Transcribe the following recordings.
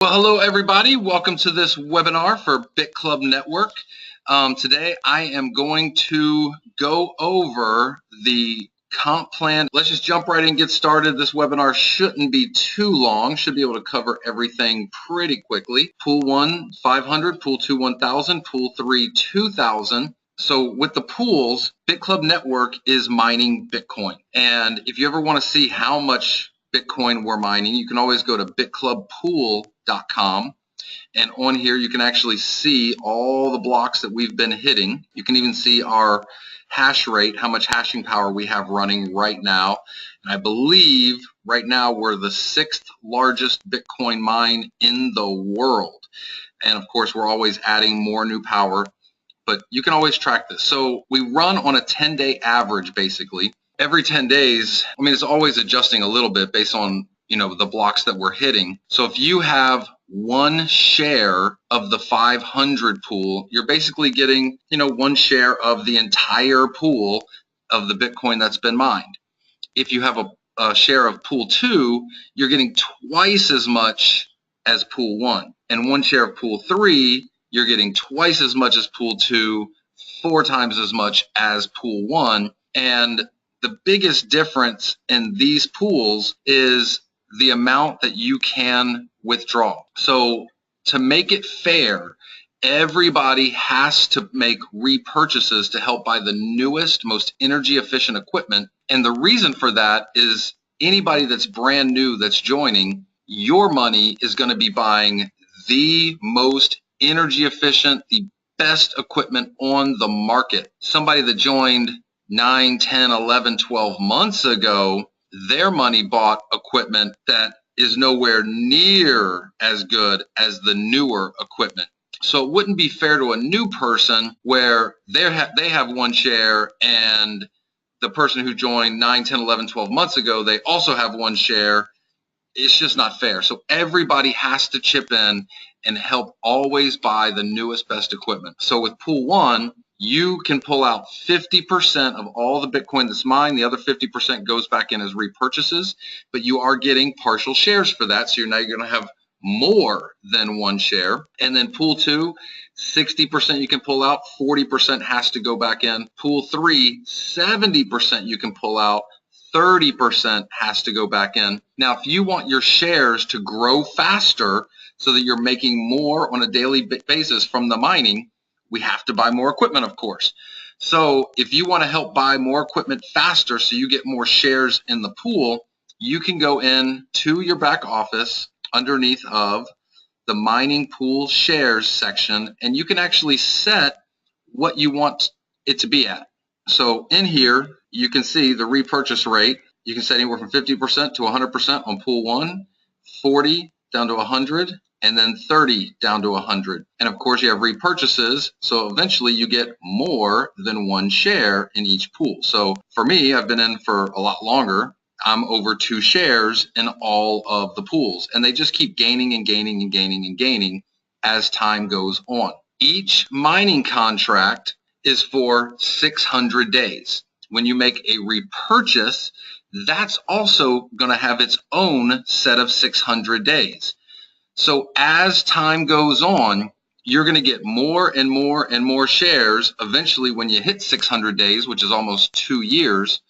Well, hello everybody. Welcome to this webinar for BitClub Network. Today I am going to go over the comp plan. Let's just jump right in and get started. This webinar shouldn't be too long. Should be able to cover everything pretty quickly. Pool 1, 500. Pool 2, 1,000. Pool 3, 2,000. So with the pools, BitClub Network is mining Bitcoin. And if you ever want to see how much Bitcoin we're mining, you can always go to bitclubpool.com, and on here you can actually see all the blocks that we've been hitting. You can even see our hash rate, how much hashing power we have running right now. And I believe right now we're the 6th largest Bitcoin mine in the world. And of course we're always adding more new power, but you can always track this. So we run on a 10-day average basically. Every 10 days, I mean, it's always adjusting a little bit based on, the blocks that we're hitting. So if you have one share of the 500 pool, you're basically getting, one share of the entire pool of the Bitcoin that's been mined. If you have a share of pool 2, you're getting twice as much as pool 1. And one share of pool 3, you're getting twice as much as pool 2, 4 times as much as pool 1. And the biggest difference in these pools is the amount that you can withdraw. So to make it fair, everybody has to make repurchases to help buy the newest, most energy efficient equipment. And the reason for that is anybody that's brand new that's joining, your money is going to be buying the most energy efficient, the best equipment on the market. Somebody that joined 9, 10, 11, 12 months ago, their money bought equipment that is nowhere near as good as the newer equipment. So it wouldn't be fair to a new person where they have one share and the person who joined 9, 10, 11, 12 months ago, they also have one share. It's just not fair. So everybody has to chip in and help always buy the newest, best equipment. So with Pool 1, you can pull out 50% of all the Bitcoin that's mined. The other 50% goes back in as repurchases, but you are getting partial shares for that. So you're going to have more than one share. And then Pool 2, 60% you can pull out, 40% has to go back in. Pool 3, 70% you can pull out, 30% has to go back in. Now, if you want your shares to grow faster so that you're making more on a daily basis from the mining, we have to buy more equipment, of course. So if you want to help buy more equipment faster so you get more shares in the pool, you can go in to your back office underneath of the mining pool shares section, and you can actually set what you want it to be at. So in here, you can see the repurchase rate. You can set anywhere from 50% to 100% on pool 1, 40 down to 100, and then 30 down to 100. And of course you have repurchases, so eventually you get more than one share in each pool. So for me, I've been in for a lot longer. I'm over 2 shares in all of the pools, and they just keep gaining and gaining and gaining and gaining as time goes on. Each mining contract is for 600 days. When you make a repurchase, that's also going to have its own set of 600 days. So as time goes on, you're going to get more and more and more shares. Eventually, when you hit 600 days, which is almost 2 years,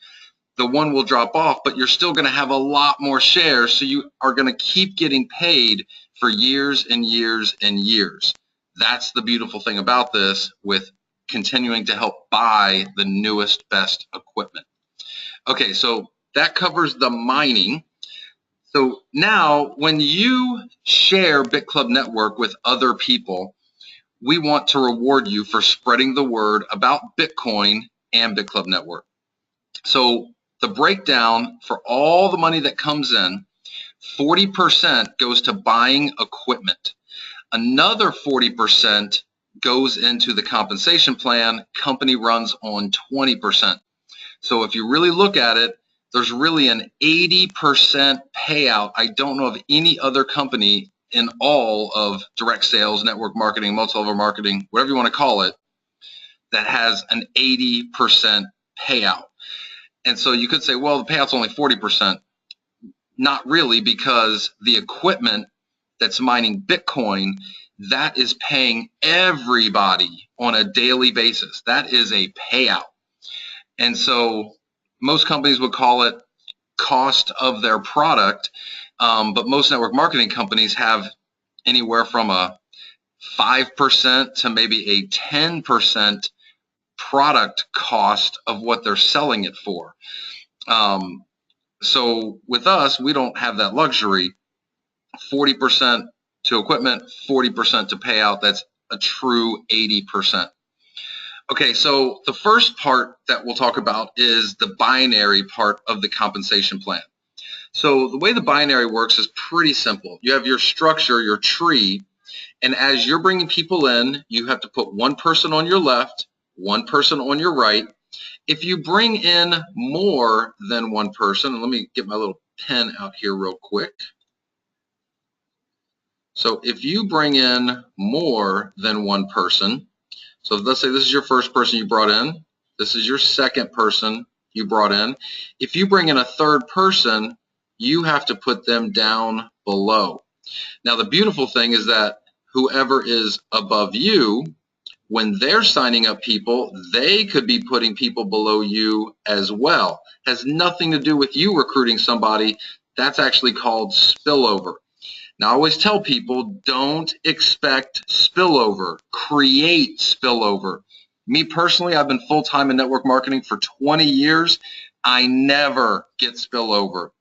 the one will drop off, but you're still going to have a lot more shares. So you are going to keep getting paid for years and years and years. That's the beautiful thing about this with continuing to help buy the newest, best equipment. Okay, so that covers the mining. So now when you share BitClub Network with other people, we want to reward you for spreading the word about Bitcoin and BitClub Network. So the breakdown for all the money that comes in, 40% goes to buying equipment. Another 40% goes into the compensation plan. Company runs on 20%. So if you really look at it, there's really an 80% payout. I don't know of any other company in all of direct sales, network marketing, multi-level marketing, whatever you want to call it, that has an 80% payout. And so you could say, well, the payout's only 40%. Not really, because the equipment that's mining Bitcoin, that is paying everybody on a daily basis. That is a payout. And so most companies would call it cost of their product, but most network marketing companies have anywhere from a 5% to maybe a 10% product cost of what they're selling it for. So with us, we don't have that luxury. 40% to equipment, 40% to payout. That's a true 80%. Okay, so the first part that we'll talk about is the binary part of the compensation plan. So the way the binary works is pretty simple. You have your structure, your tree, and as you're bringing people in, you have to put one person on your left, one person on your right. If you bring in more than one person, and let me get my little pen out here real quick. So if you bring in more than one person, so let's say this is your first person you brought in, this is your second person you brought in. If you bring in a third person, you have to put them down below. Now the beautiful thing is that whoever is above you, when they're signing up people, they could be putting people below you as well. Has nothing to do with you recruiting somebody. That's actually called spillover. Now, I always tell people, don't expect spillover, create spillover. Me personally, I've been full-time in network marketing for 20 years. I never get spillover.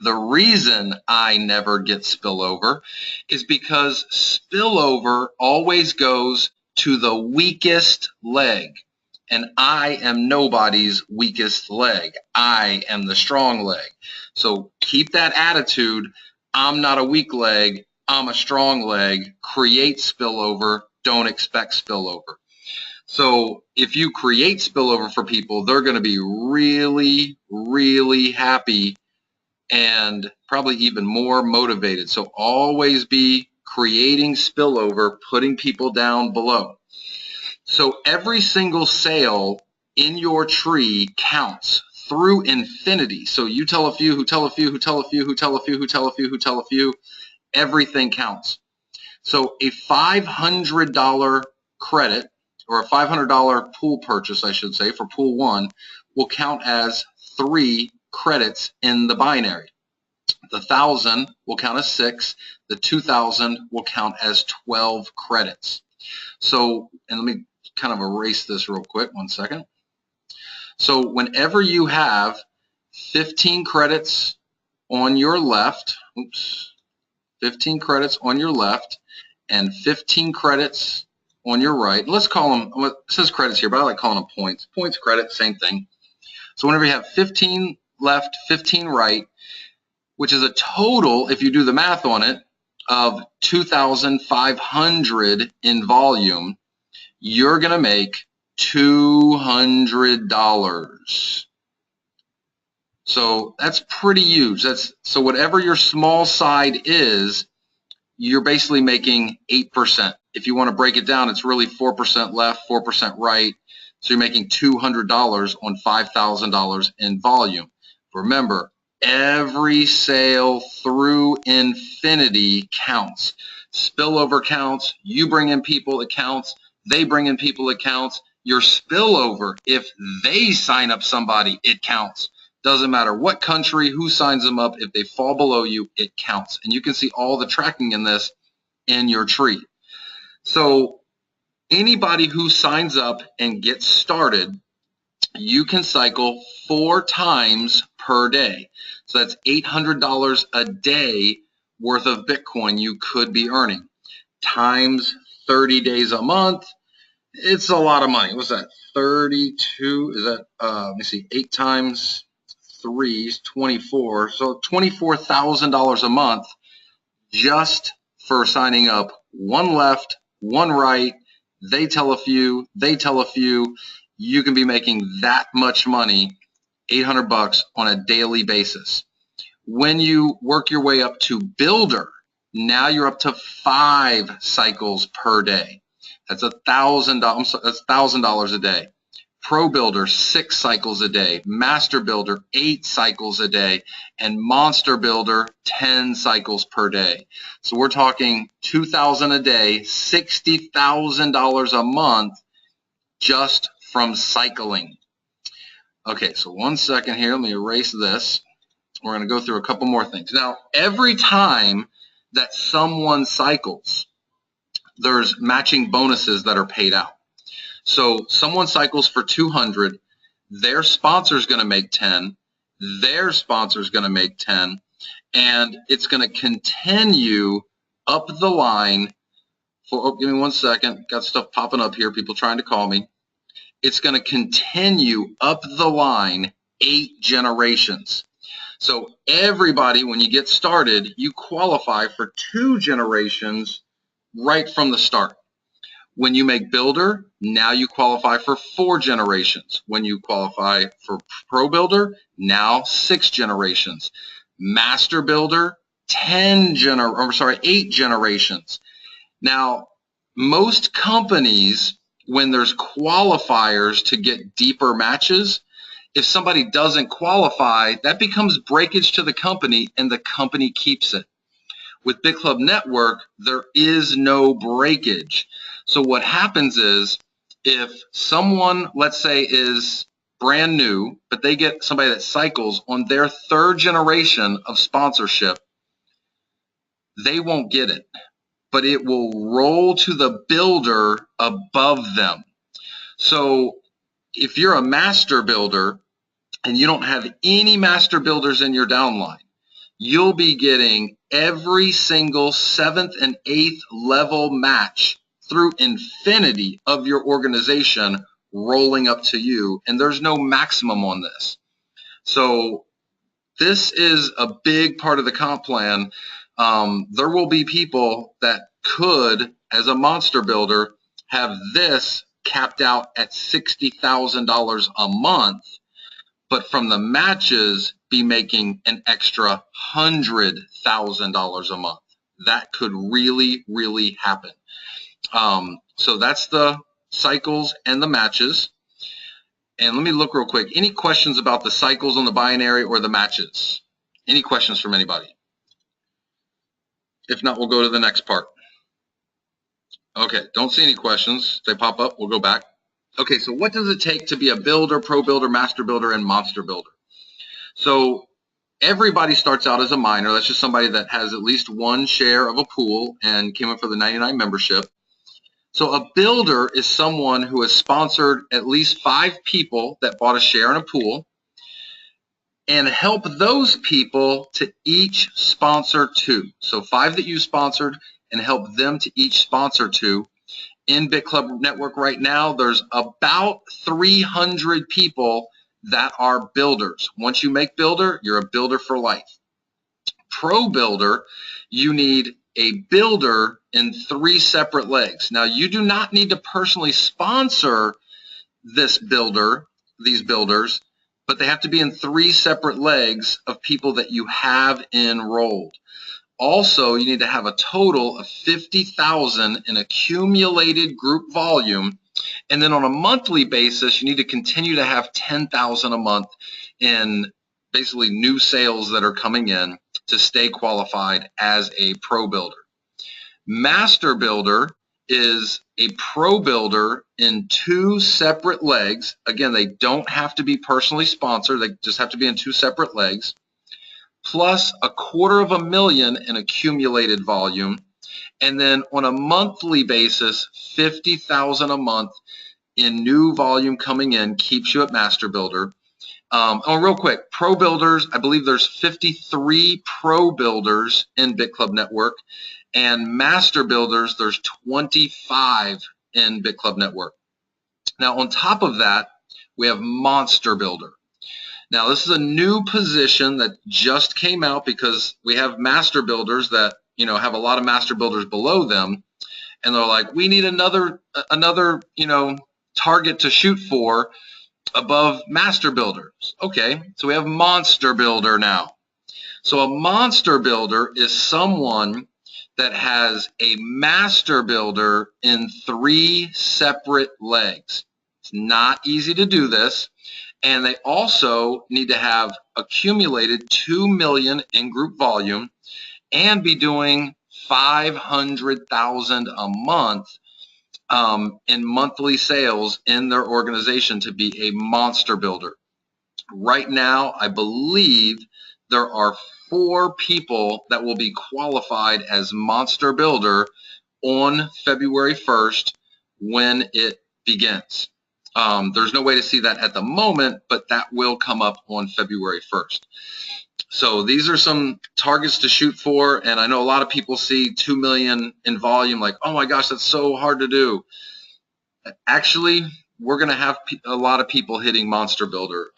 The reason I never get spillover is because spillover always goes to the weakest leg. And I am nobody's weakest leg. I am the strong leg. So keep that attitude. I'm not a weak leg, I'm a strong leg. Create spillover, don't expect spillover. So if you create spillover for people, they're going to be really, really happy and probably even more motivated. So always be creating spillover, putting people down below. So every single sale in your tree counts through infinity. So you tell a few, who tell a few, who tell a few, who tell a few, who tell a few, who tell a few, everything counts. So a $500 credit, or a $500 pool purchase, I should say, for pool 1 will count as 3 credits in the binary. The 1,000 will count as 6. The 2,000 will count as 12 credits. So, and let me kind of erase this real quick, 1 second. So whenever you have 15 credits on your left, 15 credits on your left and 15 credits on your right, let's call them, it says credits here, but I like calling them points. Points, credit, same thing. So whenever you have 15 left, 15 right, which is a total, if you do the math on it, of 2,500 in volume, you're going to make $200. So that's pretty huge. So whatever your small side is, you're basically making 8%. If you want to break it down, it's really 4% left, 4% right. So you're making $200 on $5,000 in volume. Remember, every sale through infinity counts. Spillover counts. You bring in people, it counts. They bring in people, it counts. Your spillover, if they sign up somebody, it counts. Doesn't matter what country, who signs them up. If they fall below you, it counts. And you can see all the tracking in this in your tree. So anybody who signs up and gets started, you can cycle 4 times per day. So that's $800 a day worth of Bitcoin you could be earning. Times 30 days a month, it's a lot of money. What's that? 32, is that, let me see, 8 times 3 is 24. So $24,000 a month just for signing up 1 left, 1 right. They tell a few, they tell a few. You can be making that much money, $800 on a daily basis. When you work your way up to builder, now you're up to 5 cycles per day. That's $1,000. That's $1,000 a day. Pro Builder 6 cycles a day, Master Builder 8 cycles a day, and Monster Builder 10 cycles per day. So we're talking $2,000 a day, $60,000 a month just from cycling. Okay, so one second here, let me erase this. We're going to go through a couple more things. Now, every time that someone cycles, there's matching bonuses that are paid out. So someone cycles for 200, their sponsor is going to make 10, their sponsor is going to make 10, and it's going to continue up the line for, oh, give me one second, got stuff popping up here, people trying to call me. It's going to continue up the line 8 generations. So everybody, when you get started, you qualify for 2 generations right from the start. When you make Builder, now you qualify for 4 generations. When you qualify for Pro Builder, now 6 generations. Master Builder, 8 generations. Now, most companies, when there's qualifiers to get deeper matches, if somebody doesn't qualify, that becomes breakage to the company and the company keeps it. With BitClub Network, there is no breakage. So what happens is if someone, let's say, is brand new, but they get somebody that cycles on their 3rd generation of sponsorship, they won't get it, but it will roll to the builder above them. So if you're a master builder and you don't have any master builders in your downline, you'll be getting every single 7th and 8th level match through infinity of your organization rolling up to you, and there's no maximum on this. So this is a big part of the comp plan. There will be people that could, as a monster builder, have this capped out at $60,000 a month, but from the matches be making an extra $100,000 a month. That could really, really happen. So that's the cycles and the matches. And let me look real quick. Any questions about the cycles on the binary or the matches? Any questions from anybody? If not, we'll go to the next part. Okay, don't see any questions. If they pop up, we'll go back. Okay, so what does it take to be a builder, pro builder, master builder, and monster builder? So everybody starts out as a miner. That's just somebody that has at least 1 share of a pool and came up for the 99 membership. So a builder is someone who has sponsored at least 5 people that bought a share in a pool and help those people to each sponsor 2. So 5 that you sponsored and help them to each sponsor 2. In BitClub Network right now, there's about 300 people that are builders. Once you make builder, you're a builder for life. Pro builder, you need a builder in 3 separate legs. Now, you do not need to personally sponsor this builder, these builders, but they have to be in 3 separate legs of people that you have enrolled. Also, you need to have a total of 50,000 in accumulated group volume. And then on a monthly basis, you need to continue to have 10,000 a month in basically new sales that are coming in to stay qualified as a pro builder. Master builder is a pro builder in 2 separate legs. Again, they don't have to be personally sponsored. They just have to be in 2 separate legs, plus $250,000 in accumulated volume. And then on a monthly basis, 50,000 a month in new volume coming in keeps you at master builder. Real quick, pro builders, I believe there's 53 pro builders in BitClub Network, and master builders, there's 25 in BitClub Network. Now, on top of that, we have monster builder. Now, this is a new position that just came out because we have master builders that, have a lot of master builders below them, and they're like, we need another target to shoot for above master builders. Okay, so we have monster builder now. So a monster builder is someone that has a master builder in 3 separate legs. It's not easy to do this. And they also need to have accumulated 2 million in group volume and be doing 500,000 a month in monthly sales in their organization to be a monster builder. Right now, I believe there are 4 people that will be qualified as monster builder on February 1st when it begins. There's no way to see that at the moment, but that will come up on February 1st. So these are some targets to shoot for, and I know a lot of people see 2 million in volume like, oh my gosh, that's so hard to do. Actually, we're going to have a lot of people hitting Monster Builder.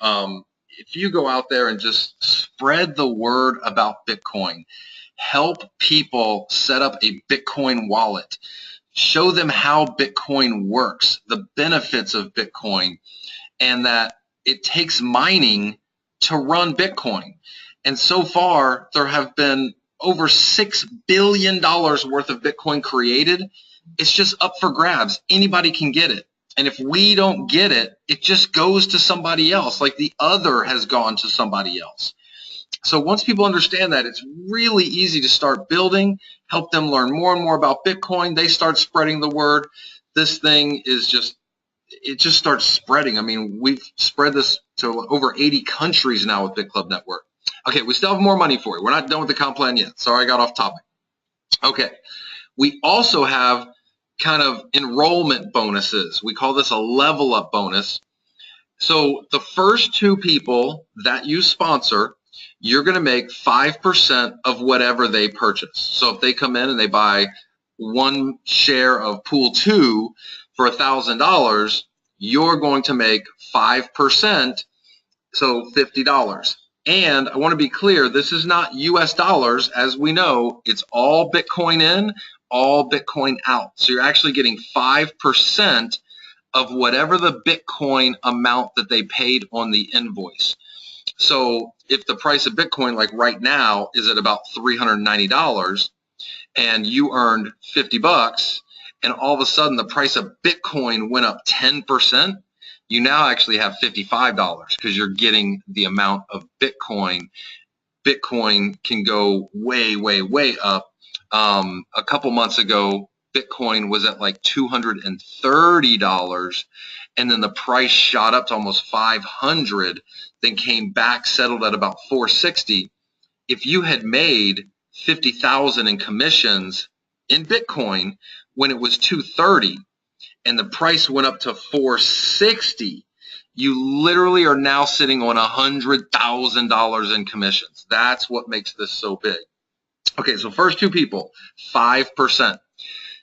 If you go out there and just spread the word about Bitcoin, help people set up a Bitcoin wallet, show them how Bitcoin works, the benefits of Bitcoin, and that it takes mining to run Bitcoin. And so far, there have been over $6 billion worth of Bitcoin created. It's just up for grabs. Anybody can get it. And if we don't get it, it just goes to somebody else, like the other has gone to somebody else. So once people understand that, it's really easy to start building, help them learn more and more about Bitcoin. They start spreading the word. This thing is just, it just starts spreading. I mean, we've spread this to over 80 countries now with BitClub Network. Okay, we still have more money for you. We're not done with the comp plan yet. Sorry, I got off topic. Okay, we also have kind of enrollment bonuses. We call this a level up bonus. So the first 2 people that you sponsor, you're going to make 5% of whatever they purchase. So if they come in and they buy 1 share of pool 2 for $1,000, you're going to make 5%, so $50. And I want to be clear, this is not US dollars. As we know, it's all Bitcoin in, all Bitcoin out. So you're actually getting 5% of whatever the Bitcoin amount that they paid on the invoice. So if the price of Bitcoin, like right now, is at about $390 and you earned 50 bucks, and all of a sudden the price of Bitcoin went up 10%, you now actually have $55 because you're getting the amount of Bitcoin. Bitcoin can go way, way, way up. A couple months ago, Bitcoin was at like $230, and then the price shot up to almost 500, then came back, settled at about 460. If you had made 50,000 in commissions in Bitcoin when it was 230 and the price went up to 460, you literally are now sitting on $100,000 in commissions. That's what makes this so big. Okay, so first 2 people, 5%.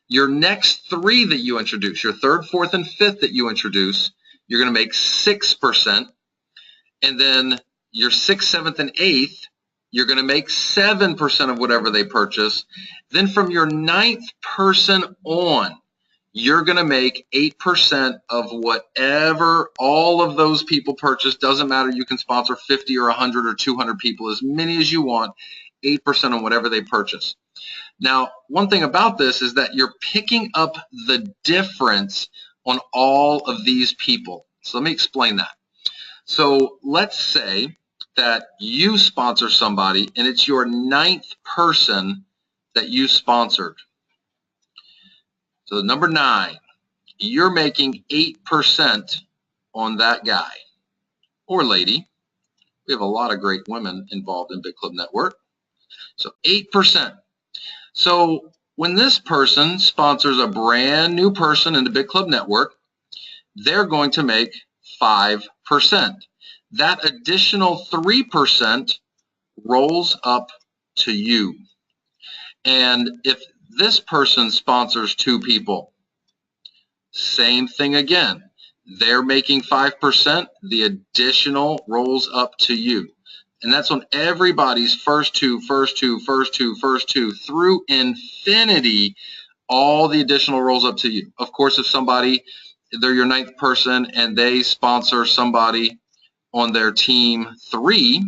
Your next 3 that you introduce, your 3rd, 4th, and 5th that you introduce, you're going to make 6%. And then your 6th, 7th, and 8th, you're going to make 7% of whatever they purchase. Then from your 9th person on, you're going to make 8% of whatever all of those people purchase. Doesn't matter. You can sponsor 50 or 100 or 200 people, as many as you want, 8% on whatever they purchase. Now, one thing about this is that you're picking up the difference on all of these people. So let me explain that. So let's say that you sponsor somebody and it's your 9th person that you sponsored. So number 9, you're making 8% on that guy or lady. We have a lot of great women involved in BitClub Network. So 8%. So when this person sponsors a brand new person into BitClub Network, they're going to make 5%. That additional 3% rolls up to you. And if this person sponsors 2 people, same thing again. They're making 5%. The additional rolls up to you. And that's on everybody's first two through infinity. All the additional rolls up to you. Of course, if somebody, they're your 9th person and they sponsor somebody on their team 3,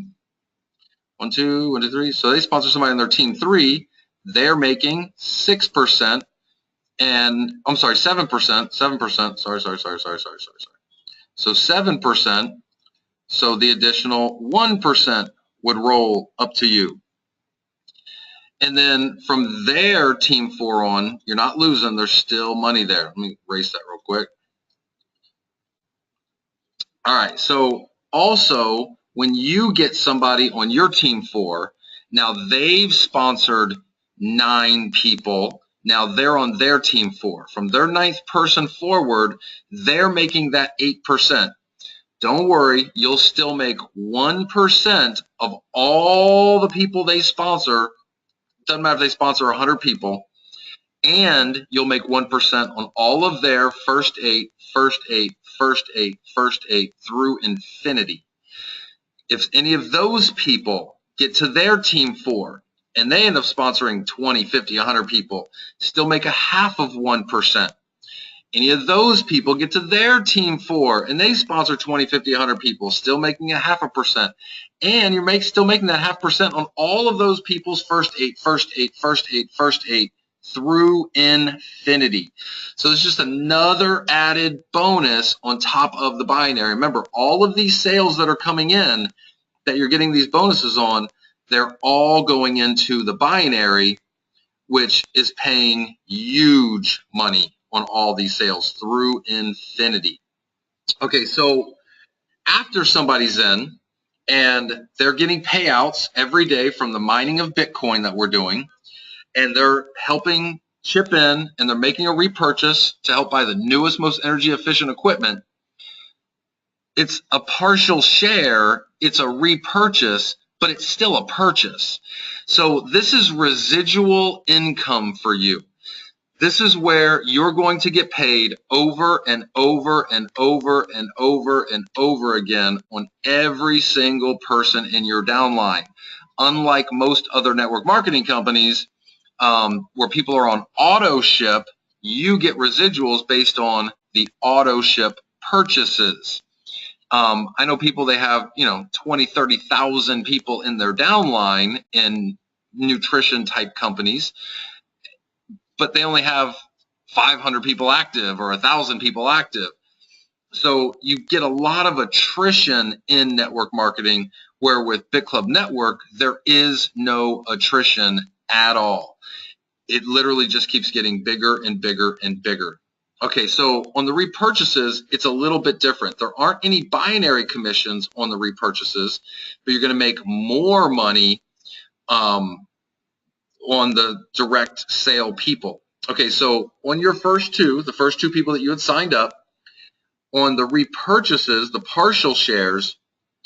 1, 2, 1, 2, 3. So they sponsor somebody on their team 3. They're making 6%, and I'm sorry, 7%. 7%. Sorry. So 7%. So the additional 1% would roll up to you. And then from there, team 4 on, you're not losing. There's still money there. Let me erase that real quick. All right. So also, when you get somebody on your team 4, now they've sponsored 9 people. Now they're on their team 4. From their 9th person forward, they're making that 8%. Don't worry, you'll still make 1% of all the people they sponsor. Doesn't matter if they sponsor 100 people, and you'll make 1% on all of their first 8, first 8, first 8, first 8 through infinity. If any of those people get to their team 4 and they end up sponsoring 20, 50, 100 people, still make a half of 1%. Any of those people get to their team 4 and they sponsor 20, 50, 100 people, still making a 0.5%. And you're still making that 0.5% on all of those people's first 8, first 8, first 8, first 8 through infinity. So it's just another added bonus on top of the binary. Remember, all of these sales that are coming in that you're getting these bonuses on, they're all going into the binary, which is paying huge money on all these sales through infinity. Okay, so after somebody's in and they're getting payouts every day from the mining of Bitcoin that we're doing, and they're helping chip in and they're making a repurchase to help buy the newest, most energy efficient equipment, it's a partial share, it's a repurchase, but it's still a purchase. So this is residual income for you. This is where you're going to get paid over and over and over and over and over again on every single person in your downline. Unlike most other network marketing companies, where people are on auto ship, you get residuals based on the auto ship purchases. I know people, they have 20, 30,000 people in their downline in nutrition type companies, but they only have 500 people active or 1,000 people active. So you get a lot of attrition in network marketing, where with BitClub Network, there is no attrition at all. It literally just keeps getting bigger and bigger and bigger. Okay, so on the repurchases, it's a little bit different. There aren't any binary commissions on the repurchases, but you're going to make more money on the direct sale people. Okay, so on your the first two people that you had signed up, on the repurchases, the partial shares,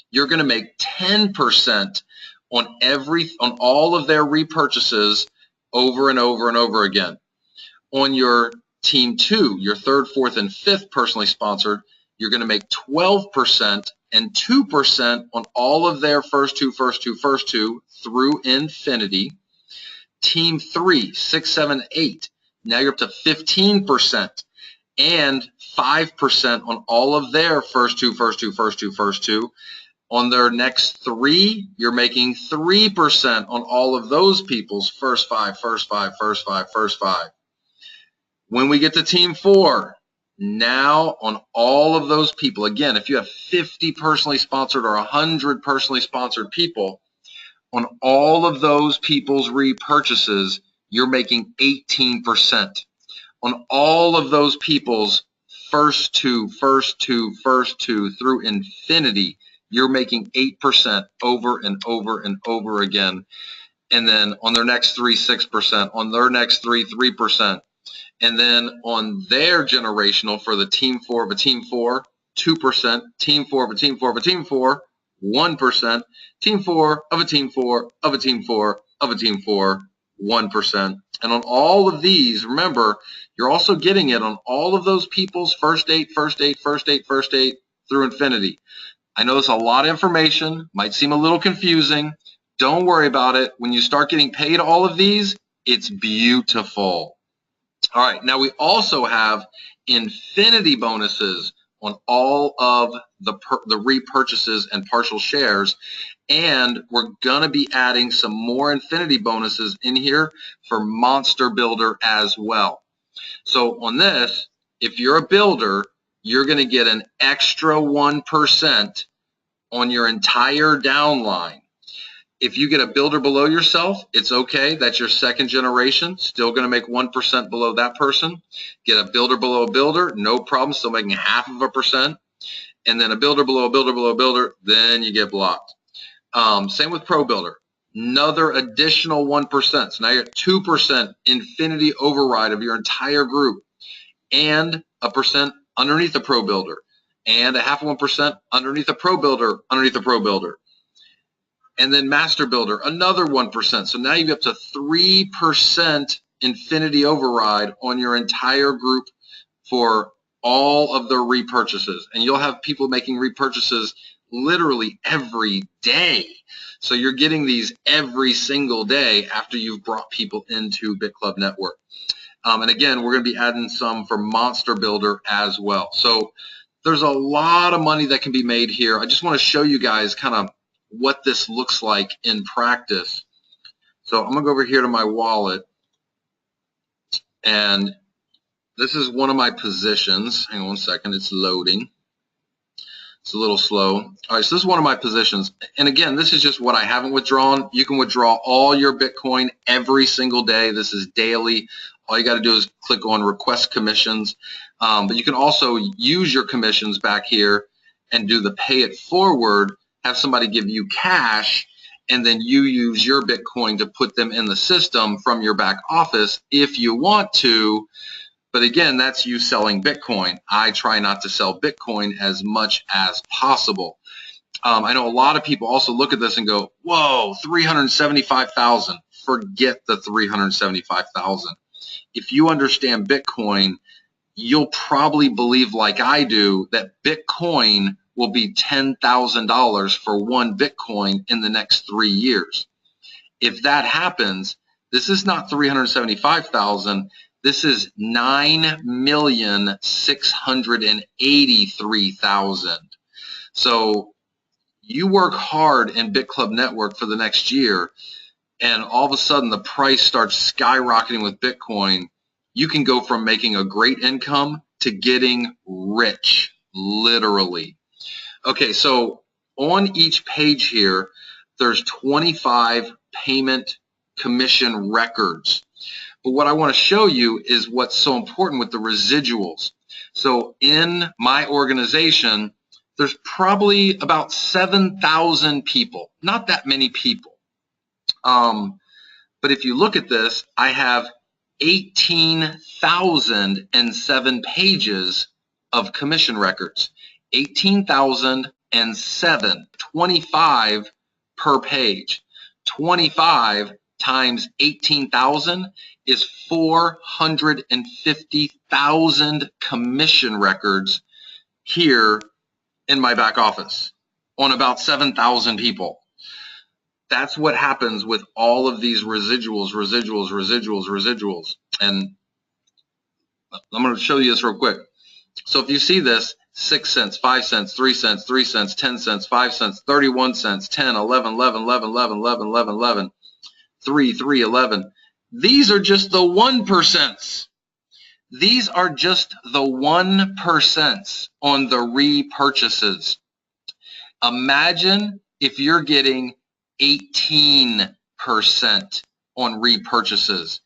you're going to make 10% on all of their repurchases over and over and over again. On your team 2, your 3rd, 4th, and 5th personally sponsored, you're going to make 12% and 2% on all of their first two through infinity. Team 3, 6, 7, 8, now you're up to 15% and 5% on all of their first two. On their next 3, you're making 3% on all of those people's first 5. When we get to team 4, now on all of those people, again, if you have 50 personally sponsored or 100 personally sponsored people, on all of those people's repurchases, you're making 18%. On all of those people's first two through infinity, you're making 8% over and over and over again. And then on their next 3, 6%. On their next 3, 3%. And then on their generational, for the team 4 of a team 4, 2%. Team 4 of a team 4 of a team 4, 1%. Team 4 of a team 4 of a team 4 of a team 4, 1%. And on all of these, remember, you're also getting it on all of those people's first 8 through infinity. I know it's a lot of information, might seem a little confusing. Don't worry about it. When you start getting paid all of these, it's beautiful. All right, now we also have infinity bonuses on all of the repurchases and partial shares, and we're going to be adding some more infinity bonuses in here for Monster Builder as well. So on this, if you're a builder, you're going to get an extra 1% on your entire downline. If you get a builder below yourself, it's okay. That's your second generation. Still going to make 1% below that person. Get a builder below a builder, no problem. Still making 0.5%. And then a builder below a builder below a builder, then you get blocked. Same with Pro Builder. Another additional 1%. So now you're at 2% infinity override of your entire group, and a percent underneath the Pro Builder, and a 0.5% underneath the Pro Builder, underneath the Pro Builder. And then Master Builder, another 1%. So now you get up to 3% infinity override on your entire group for all of the repurchases. And you'll have people making repurchases literally every day. So you're getting these every single day after you've brought people into BitClub Network. And again, we're going to be adding some for Monster Builder as well. So there's a lot of money that can be made here. I just want to show you guys kind of what this looks like in practice. So I'm going to go over here to my wallet, and this is one of my positions. Hang on one second, it's loading. It's a little slow. All right, so this is one of my positions. And again, this is just what I haven't withdrawn. You can withdraw all your Bitcoin every single day. This is daily. All you got to do is click on request commissions. But you can also use your commissions back here and do the pay it forward, have somebody give you cash, and then you use your Bitcoin to put them in the system from your back office if you want to. But again, that's you selling Bitcoin. I try not to sell Bitcoin as much as possible. I know a lot of people also look at this and go, whoa, 375,000. Forget the 375,000. If you understand Bitcoin, you'll probably believe like I do that Bitcoin will be $10,000 for one Bitcoin in the next 3 years. If that happens, this is not 375,000. This is 9,683,000. So you work hard in BitClub Network for the next year, and all of a sudden the price starts skyrocketing with Bitcoin. You can go from making a great income to getting rich, literally. Okay, so on each page here, there's 25 payment commission records. But what I want to show you is what's so important with the residuals. So in my organization, there's probably about 7,000 people, not that many people. But if you look at this, I have 18,007 pages of commission records. 18,007, 25 per page. 25 times 18,000 is 450,000 commission records here in my back office on about 7,000 people. That's what happens with all of these residuals. And I'm going to show you this real quick. So if you see this, 6 cents, 5 cents, 3 cents, 3 cents, 10 cents, 5 cents, 31 cents, 10, 11, 11, 11, 11, 11, 11, 11, 3, 3, 11. These are just the 1%. These are just the 1% on the repurchases. Imagine if you're getting 18% on repurchases.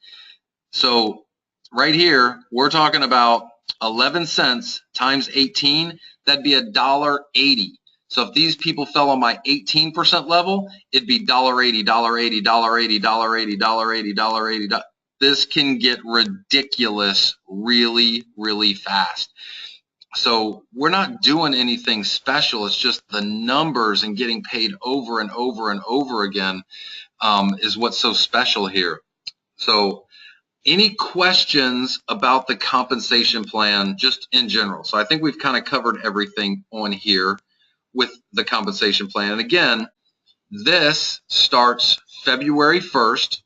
So right here, we're talking about 11 cents times 18, that'd be $1.80. So if these people fell on my 18% level, it'd be $1.80, $1.80, $1.80, $1.80, $1.80, $1.80. This can get ridiculous really, really fast. So we're not doing anything special. It's just the numbers and getting paid over and over and over again is what's so special here. So any questions about the compensation plan just in general? So I think we've kind of covered everything on here with the compensation plan. And again, this starts February 1st.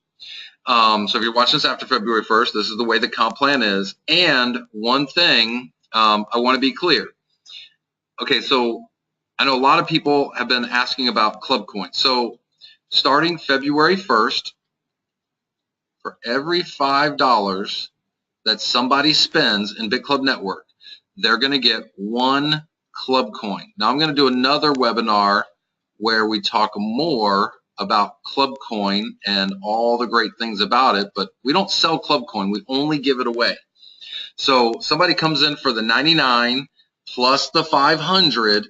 So if you're watching this after February 1st, this is the way the comp plan is. And one thing I want to be clear. Okay, so I know a lot of people have been asking about Club Coins. So starting February 1st, for every $5 that somebody spends in BitClub Network, they're going to get 1 club coin. Now I'm going to do another webinar where we talk more about club coin and all the great things about it, but we don't sell club coin, we only give it away. So somebody comes in for the 99 plus the 500,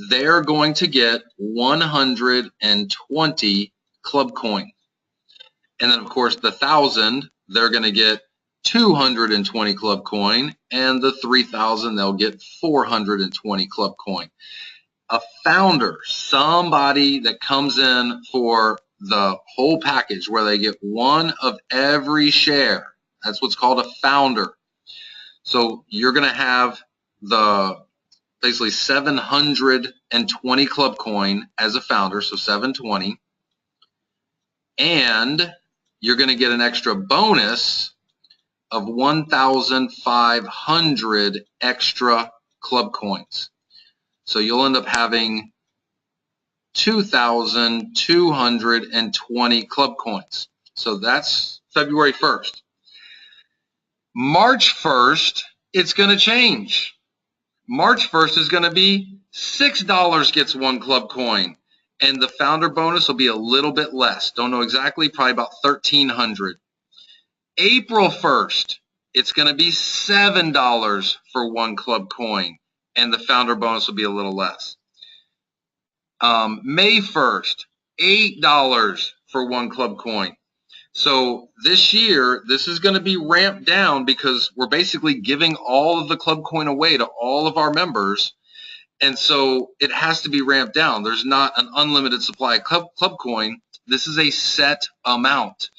they're going to get 120 club coin. And then of course the 1,000, they're going to get 220 club coin, and the 3,000, they'll get 420 club coin. A founder, somebody that comes in for the whole package where they get 1 of every share, that's what's called a founder. So you're going to have the basically 720 club coin as a founder, so 720, and you're going to get an extra bonus of 1,500 extra club coins. So you'll end up having 2,220 club coins. So that's February 1st. March 1st, it's going to change. March 1st is going to be $6 gets 1 club coin, and the founder bonus will be a little bit less. Don't know exactly, probably about 1,300. April 1st, it's going to be $7 for 1 club coin, and the founder bonus will be a little less. May 1st, $8 for 1 club coin. So this year, this is going to be ramped down because we're basically giving all of the club coin away to all of our members. And so it has to be ramped down. There's not an unlimited supply of club coin. This is a set amount.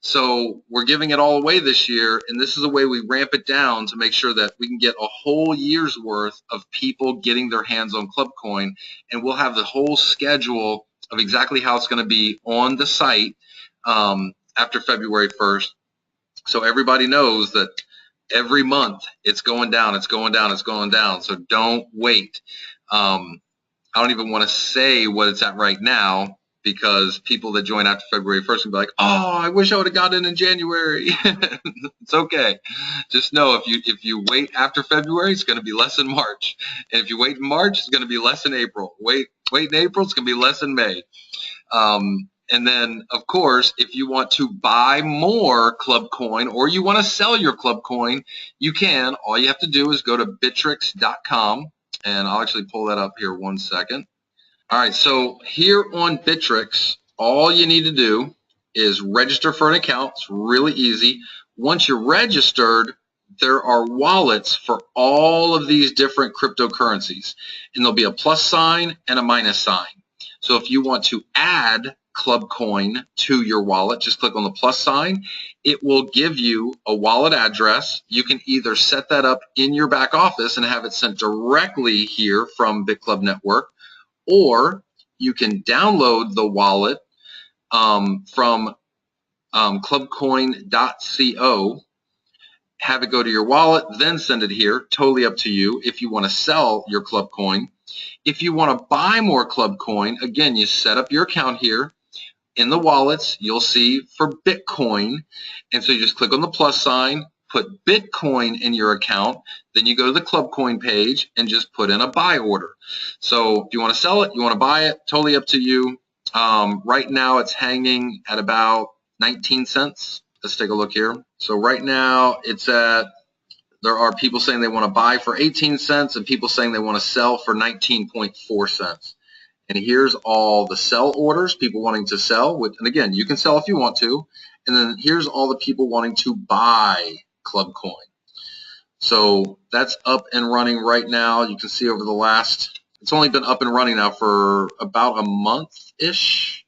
So we're giving it all away this year, and this is the way we ramp it down to make sure that we can get a whole year's worth of people getting their hands on club coin, and we'll have the whole schedule of exactly how it's going to be on the site after February 1st. So everybody knows that every month it's going down, it's going down, it's going down. So don't wait. I don't even want to say what it's at right now, because people that join after February 1st will be like, oh, I wish I would have got in January. It's okay. Just know if you wait after February, it's going to be less in March. And if you wait in March, it's going to be less in April. Wait in April, it's going to be less in May. And then, of course, if you want to buy more club coin or you want to sell your club coin, you can. All you have to do is go to Bittrex.com, and I'll actually pull that up here one second. All right, so here on Bittrex, all you need to do is register for an account. It's really easy. Once you're registered, there are wallets for all of these different cryptocurrencies, and there'll be a plus sign and a minus sign. So if you want to add club coin to your wallet, just click on the plus sign. It will give you a wallet address. You can either set that up in your back office and have it sent directly here from BitClub Network, or you can download the wallet from clubcoin.co, have it go to your wallet, then send it here. Totally up to you if you want to sell your club coin. If you want to buy more club coin, again, you set up your account here. In the wallets, you'll see for Bitcoin, and so you just click on the plus sign, put Bitcoin in your account, then you go to the club coin page and just put in a buy order. So if you want to sell it, you want to buy it, totally up to you. Right now it's hanging at about 19 cents. Let's take a look here. So right now it's at, there are people saying they want to buy for 18 cents and people saying they want to sell for 19.4 cents. And here's all the sell orders, people wanting to sell, and again, you can sell if you want to. And then here's all the people wanting to buy club coin. So that's up and running right now. You can see over the last, it's only been up and running now for about a month-ish.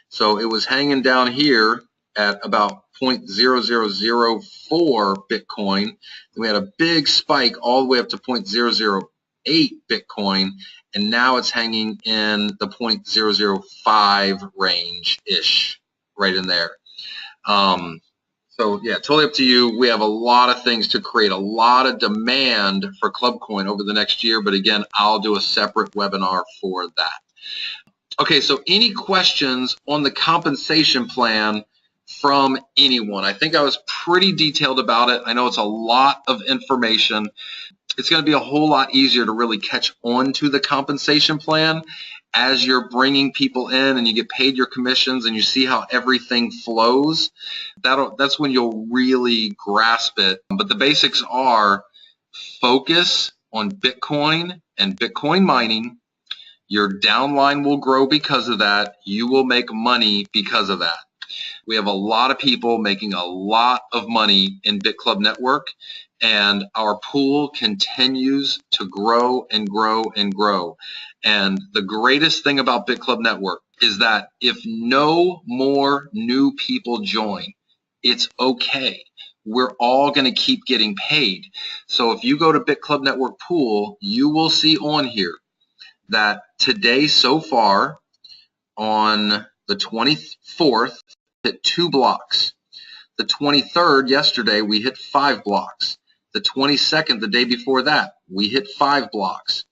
So it was hanging down here at about 0.0004 Bitcoin. Then we had a big spike all the way up to 0.008 Bitcoin. And now it's hanging in the 0.005 range-ish, right in there. So yeah, totally up to you. We have a lot of things to create a lot of demand for club coin over the next year, but again, I'll do a separate webinar for that. Okay, so any questions on the compensation plan from anyone? I think I was pretty detailed about it. I know it's a lot of information. it's going to be a whole lot easier to really catch on to the compensation plan as you're bringing people in and you get paid your commissions and you see how everything flows. That's when you'll really grasp it. But the basics are focus on Bitcoin and Bitcoin mining. Your downline will grow because of that. You will make money because of that. We have a lot of people making a lot of money in BitClub Network, and our pool continues to grow and grow and grow. And the greatest thing about BitClub Network is that if no more new people join, it's okay. We're all going to keep getting paid. So if you go to BitClub Network pool, you will see on here that today so far on the 24th, hit 2 blocks. The 23rd, yesterday, we hit 5 blocks. The 22nd, the day before that, we hit 5 blocks.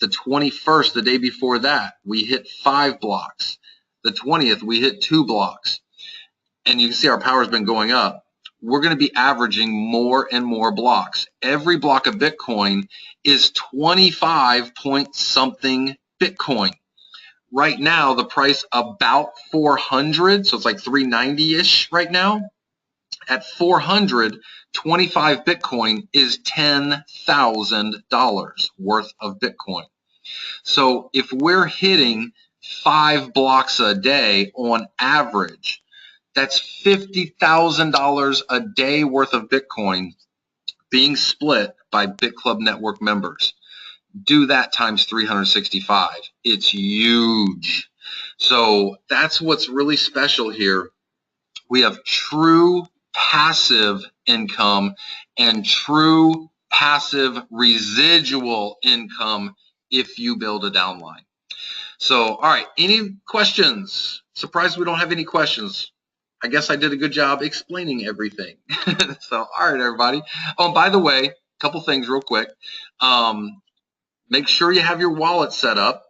The 21st, the day before that, we hit 5 blocks. The 20th, we hit 2 blocks. And you can see our power's been going up. We're going to be averaging more and more blocks. Every block of Bitcoin is 25 point something Bitcoin. Right now, the price about 400, so it's like 390-ish right now. At 400, 25 Bitcoin is $10,000 worth of Bitcoin. So if we're hitting 5 blocks a day on average, that's $50,000 a day worth of Bitcoin being split by BitClub Network members. Do that times 365. It's huge. So that's what's really special here. We have true passive income and true passive residual income if you build a downline. So, all right, any questions? Surprised we don't have any questions. I guess I did a good job explaining everything. So, all right, everybody. Oh, by the way, a couple things real quick. Make sure you have your wallet set up.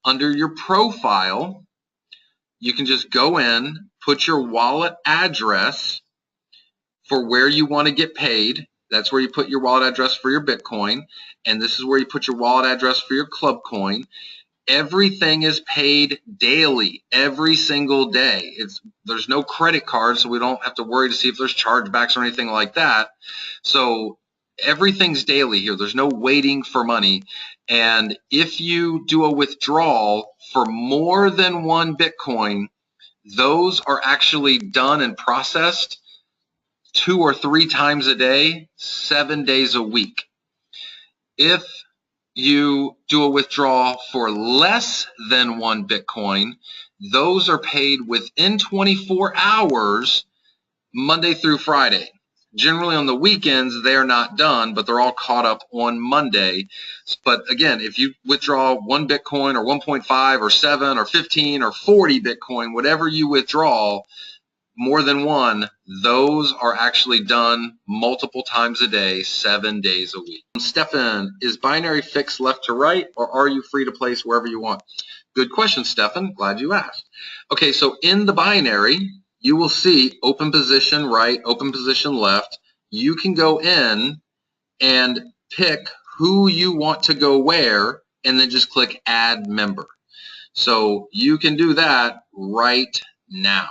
Under your profile, you can just go in, put your wallet address for where you want to get paid. That's where you put your wallet address for your Bitcoin. And this is where you put your wallet address for your Club Coin. Everything is paid daily, every single day. There's no credit card, so we don't have to worry to see if there's chargebacks or anything like that. So everything's daily here. There's no waiting for money. And if you do a withdrawal for more than 1 Bitcoin, those are actually done and processed 2 or 3 times a day, 7 days a week. If you do a withdrawal for less than 1 Bitcoin, those are paid within 24 hours, Monday through Friday. Generally on the weekends, they're not done, but they're all caught up on Monday. But again, if you withdraw 1 Bitcoin or 1.5 or 7 or 15 or 40 Bitcoin, whatever you withdraw, more than 1, those are actually done multiple times a day, 7 days a week. Stefan, is binary fixed left to right, or are you free to place wherever you want? Good question, Stefan. Glad you asked. Okay, so in the binary, you will see open position right, open position left. You can go in and pick who you want to go where, and then just click add member. So you can do that right now.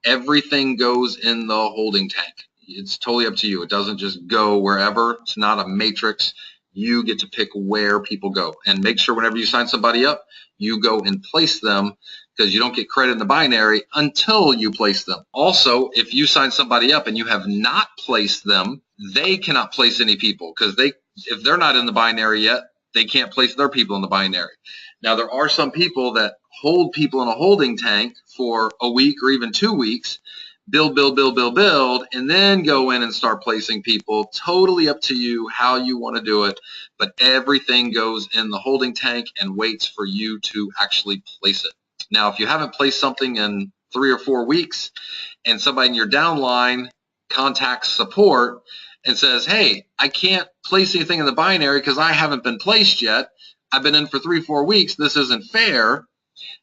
Everything goes in the holding tank. It's totally up to you. It doesn't just go wherever. It's not a matrix. You get to pick where people go. And make sure whenever you sign somebody up, you go and place them, because you don't get credit in the binary until you place them. Also, if you sign somebody up and you have not placed them, they cannot place any people, because if they're not in the binary yet, they can't place their people in the binary. Now, there are some people that hold people in a holding tank for a week or even 2 weeks, build, and then go in and start placing people. Totally up to you how you want to do it, but everything goes in the holding tank and waits for you to actually place it. Now, if you haven't placed something in 3 or 4 weeks and somebody in your downline contacts support and says, hey, I can't place anything in the binary because I haven't been placed yet, I've been in for 3 or 4 weeks, this isn't fair,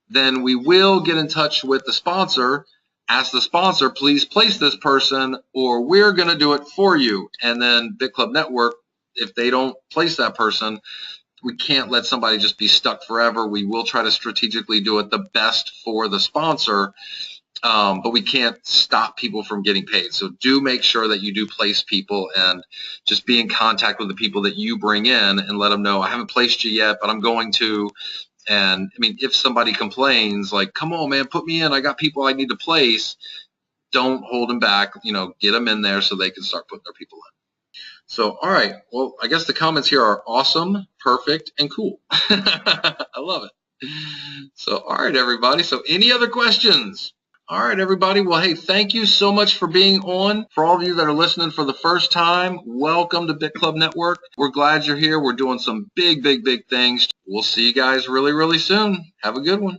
then we will get in touch with the sponsor, ask the sponsor, please place this person, or we're going to do it for you. And then BitClub Network if they don't place that person, we can't let somebody just be stuck forever. We will try to strategically do it the best for the sponsor, but we can't stop people from getting paid. So do make sure that you do place people, and just be in contact with the people that you bring in and let them know, I haven't placed you yet, but I'm going to. And I mean, if somebody complains, like, come on, man, put me in, I got people I need to place, don't hold them back, get them in there so they can start putting their people in. So, all right, well, I guess the comments here are awesome, perfect, and cool. I love it. So, all right, everybody. So, any other questions? All right, everybody. Well, hey, thank you so much for being on. For all of you that are listening for the first time, welcome to BitClub Network. We're glad you're here. We're doing some big, big, big things. We'll see you guys really, really soon. Have a good one.